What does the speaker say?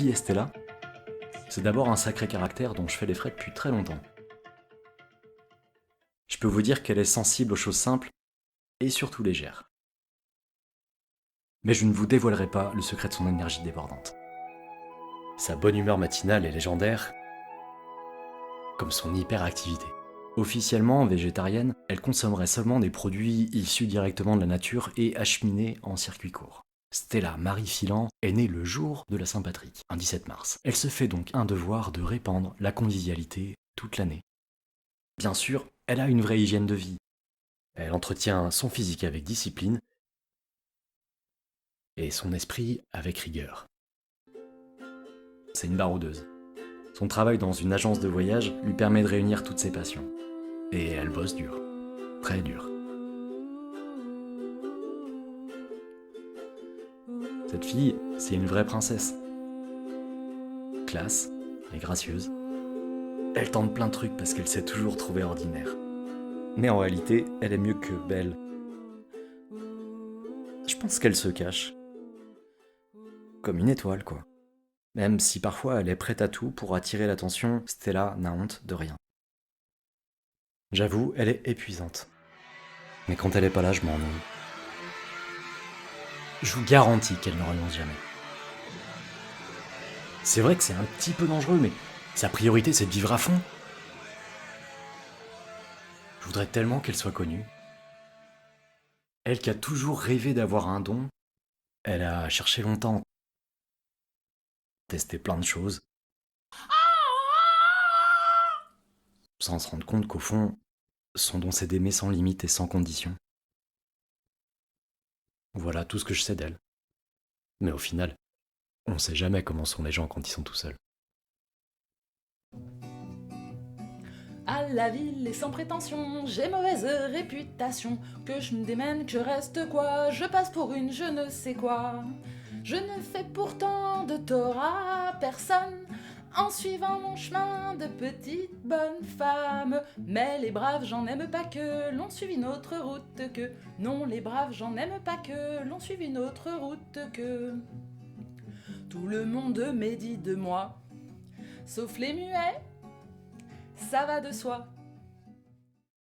Qui est Stella? C'est d'abord un sacré caractère dont je fais les frais depuis très longtemps. Je peux vous dire qu'elle est sensible aux choses simples et surtout légères. Mais je ne vous dévoilerai pas le secret de son énergie débordante. Sa bonne humeur matinale est légendaire, comme son hyperactivité. Officiellement végétarienne, elle consommerait seulement des produits issus directement de la nature et acheminés en circuit court. Stella Marie Filan est née le jour de la Saint-Patrick, un 17 mars. Elle se fait donc un devoir de répandre la convivialité toute l'année. Bien sûr, elle a une vraie hygiène de vie. Elle entretient son physique avec discipline et son esprit avec rigueur. C'est une baroudeuse. Son travail dans une agence de voyage lui permet de réunir toutes ses passions. Et elle bosse dur. Très dur. Cette fille, c'est une vraie princesse. Classe et gracieuse. Elle tente plein de trucs parce qu'elle sait toujours trouver ordinaire. Mais en réalité, elle est mieux que belle. Je pense qu'elle se cache. Comme une étoile, quoi. Même si parfois elle est prête à tout pour attirer l'attention, Stella n'a honte de rien. J'avoue, elle est épuisante. Mais quand elle est pas là, je m'ennuie. Je vous garantis qu'elle ne renonce jamais. C'est vrai que c'est un petit peu dangereux, mais sa priorité c'est de vivre à fond. Je voudrais tellement qu'elle soit connue. Elle qui a toujours rêvé d'avoir un don, elle a cherché longtemps, testé plein de choses, sans se rendre compte qu'au fond, son don c'est d'aimer sans limite et sans condition. Voilà tout ce que je sais d'elle. Mais au final, on sait jamais comment sont les gens quand ils sont tout seuls. À la ville et sans prétention, j'ai mauvaise réputation. Que je me démène, que je reste quoi, je passe pour une je ne sais quoi. Je ne fais pourtant de tort à personne en suivant mon chemin de petite bonne femme. Mais les braves, j'en aime pas que l'on suivi une autre route que. Non, les braves, j'en aime pas que l'on suivi une autre route que. Tout le monde médit de moi, sauf les muets, ça va de soi.